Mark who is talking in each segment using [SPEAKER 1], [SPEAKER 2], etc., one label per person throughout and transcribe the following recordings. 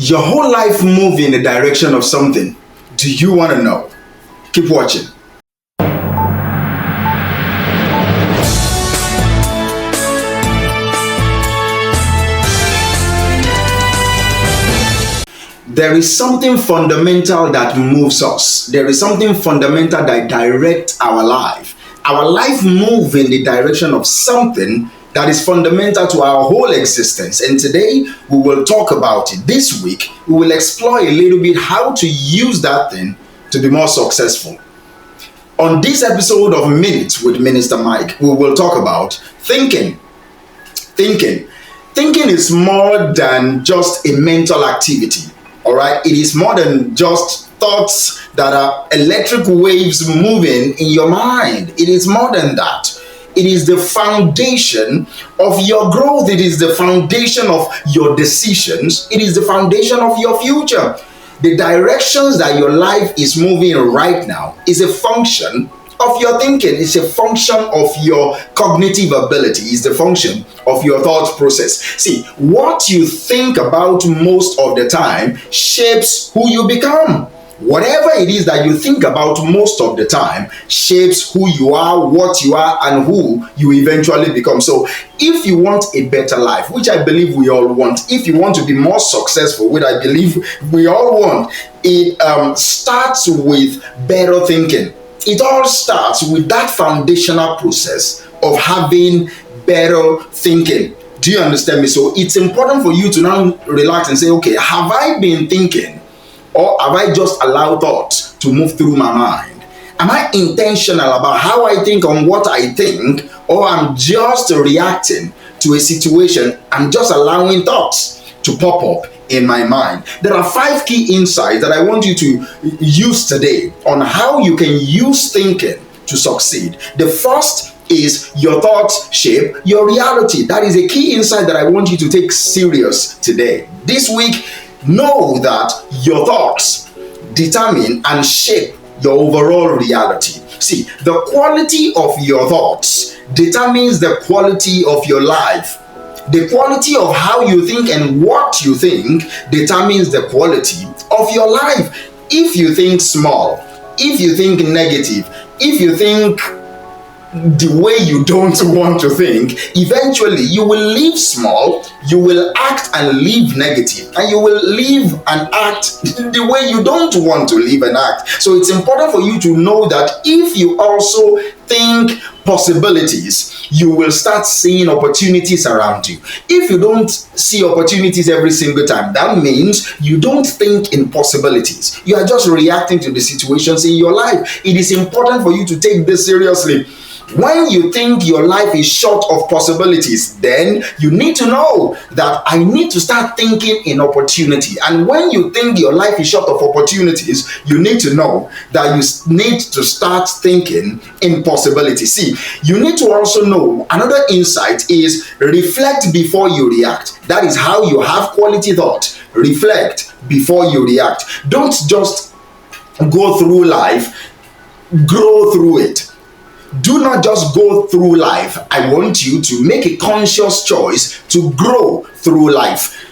[SPEAKER 1] Your whole life move in the direction of something. Do you want to know? Keep watching. There is something fundamental that moves us. There is something fundamental that directs our life. Our life moves in the direction of something that is fundamental to our whole existence. And today we will talk about it. This week we will explore a little bit how to use that thing to be more successful. On this episode of Minutes with MinistaMike, we will talk about thinking. Thinking is more than just a mental activity. All right, it is more than just thoughts that are electric waves moving in your mind. It is more than that. It is the foundation of your growth. It is the foundation of your decisions. It is the foundation of your future. The directions that your life is moving right now is a function of your thinking. It's a function of your cognitive ability. It's the function of your thought process. See, what you think about most of the time shapes who you become. Whatever it is that you think about most of the time shapes who you are, what you are, and who you eventually become. So if you want a better life, which I believe we all want, if you want to be more successful, which I believe we all want, it starts with better thinking. It all starts with that foundational process of having better thinking. Do you understand me? So it's important for you to now relax and say, okay, have I been thinking, or have I just allowed thoughts to move through my mind? Am I intentional about how I think on what I think, or I'm just reacting to a situation? I'm just allowing thoughts to pop up in my mind. There are 5 key insights that I want you to use today on how you can use thinking to succeed. The first is your thoughts shape your reality. That is a key insight that I want you to take serious today. This week, know that your thoughts determine and shape your overall reality. See, the quality of your thoughts determines the quality of your life. The quality of how you think and what you think determines the quality of your life. If you think small, if you think negative, if you think the way you don't want to think, eventually you will live small, you will act and live negative, and you will live and act the way you don't want to live and act. So it's important for you to know that if you also think possibilities, you will start seeing opportunities around you. If you don't see opportunities every single time, that means you don't think in possibilities. You are just reacting to the situations in your life. It is important for you to take this seriously. When you think your life is short of possibilities, then you need to know that I need to start thinking in opportunity. And when you think your life is short of opportunities, you need to know that you need to start thinking in possibility. See, you need to also know another insight is reflect before you react. That is how you have quality thought. Reflect before you react. Don't just go through life, grow through it. Do not just go through life. I want you to make a conscious choice to grow through life.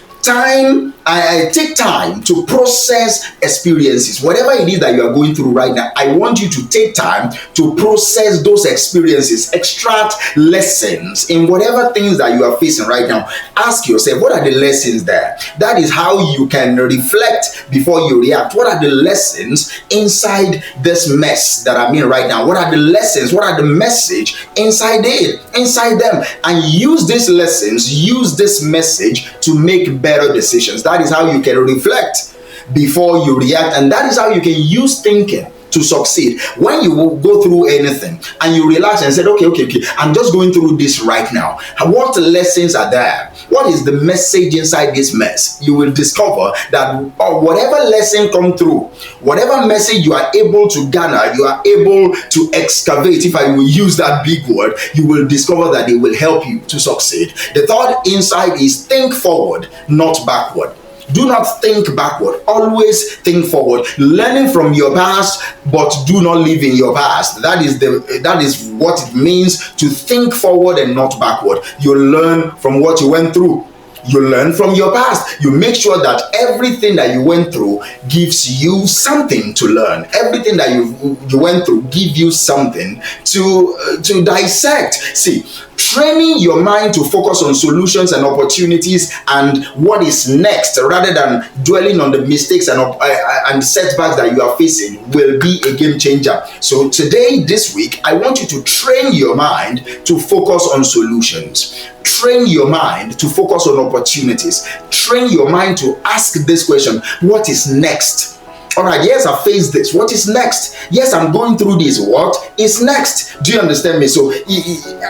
[SPEAKER 1] I take time to process experiences. Whatever it is that you are going through right now, I want you to take time to process those experiences, extract lessons in whatever things that you are facing right now. Ask yourself, what are the lessons there? That is how you can reflect before you react. What are the lessons inside this mess that I'm in right now? What are the lessons? What are the message inside them? And use these lessons, use this message to make better decisions. That is how you can reflect before you react, and that is how you can use thinking to succeed. When you will go through anything and you relax and say, okay, I'm just going through this right now. What lessons are there? What is the message inside this mess? You will discover that whatever lesson come through, whatever message you are able to garner, you are able to excavate, if I will use that big word, you will discover that it will help you to succeed. The third insight is think forward, not backward. Do not think backward. Always think forward. Learning from your past, but do not live in your past. That is what it means to think forward and not backward. You learn from what you went through. You learn from your past. You make sure that everything that you went through gives you something to learn. Everything that you went through give you something to dissect. See, training your mind to focus on solutions and opportunities and what is next, rather than dwelling on the mistakes and setbacks that you are facing, will be a game changer. So today, this week, I want you to train your mind to focus on solutions. Train your mind to focus on opportunities. Train your mind to ask this question: what is next? All right, yes, I faced this. What is next? Yes, I'm going through this. What is next? Do you understand me? So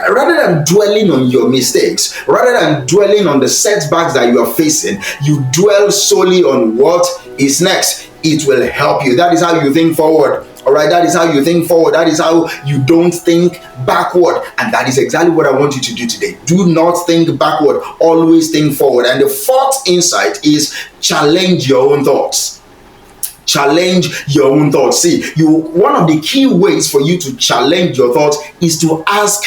[SPEAKER 1] rather than dwelling on your mistakes, rather than dwelling on the setbacks that you are facing, you dwell solely on what is next. It will help you. That is how you think forward. All right, that is how you think forward. That is how you don't think backward. And that is exactly what I want you to do today. Do not think backward. Always think forward. And the fourth insight is challenge your own thoughts. Challenge your own thoughts. See, one of the key ways for you to challenge your thoughts is to ask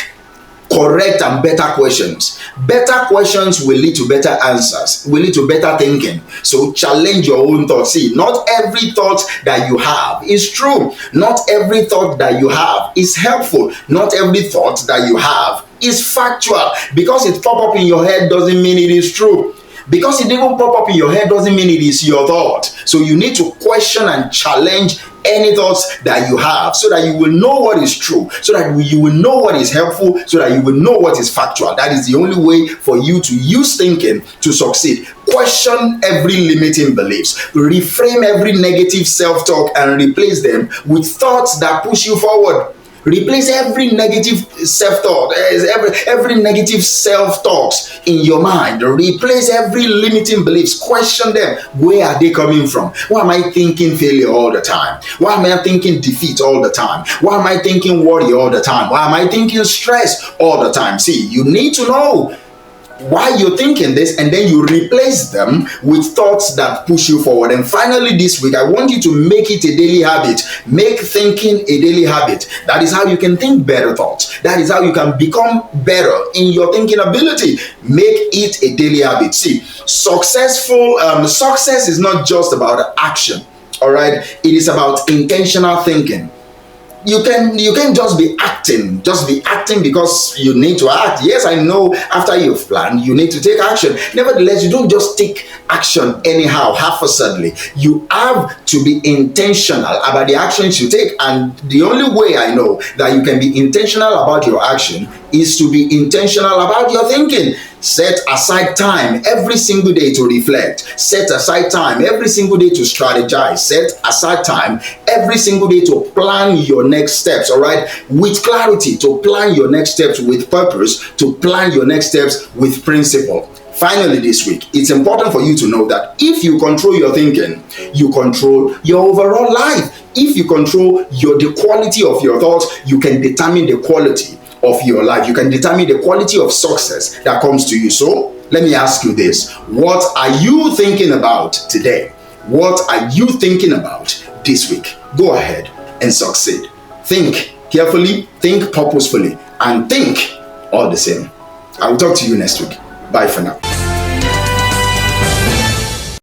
[SPEAKER 1] correct and better questions. Better questions will lead to better answers, will lead to better thinking. So challenge your own thoughts. See, not every thought that you have is true. Not every thought that you have is helpful. Not every thought that you have is factual. Because it pop up in your head doesn't mean it is true. Because it didn't pop up in your head doesn't mean it is your thought. So you need to question and challenge any thoughts that you have, so that you will know what is true, so that you will know what is helpful, so that you will know what is factual. That is the only way for you to use thinking to succeed. Question every limiting beliefs. Reframe every negative self-talk and replace them with thoughts that push you forward. Replace every negative self-thought, every negative self-talks in your mind. Replace every limiting beliefs. Question them. Where are they coming from? Why am I thinking failure all the time? Why am I thinking defeat all the time? Why am I thinking worry all the time? Why am I thinking stress all the time? See, you need to know why you're thinking this, and then you replace them with thoughts that push you forward. And finally, this week, I want you to make it a daily habit. Make thinking a daily habit. That is how you can think better thoughts. That is how you can become better in your thinking ability. Make it a daily habit. See, success is not just about action. All right, it is about intentional thinking. You can just be acting because you need to act. Yes, I know after you've planned, you need to take action. Nevertheless, you don't just take action anyhow, haphazardly. You have to be intentional about the actions you take. And the only way I know that you can be intentional about your action is to be intentional about your thinking. Set aside time every single day to reflect. Set aside time every single day to strategize. Set aside time every single day to plan your next steps, all right? With clarity, to plan your next steps with purpose, to plan your next steps with principle. Finally, this week, it's important for you to know that if you control your thinking, you control your overall life. If you control the quality of your thoughts, you can determine the quality of your life. You can determine the quality of success that comes to you. So let me ask you this: what are you thinking about today? What are you thinking about this week? Go ahead and succeed. Think carefully, think purposefully, and think all the same. I will talk to you next week. Bye for now.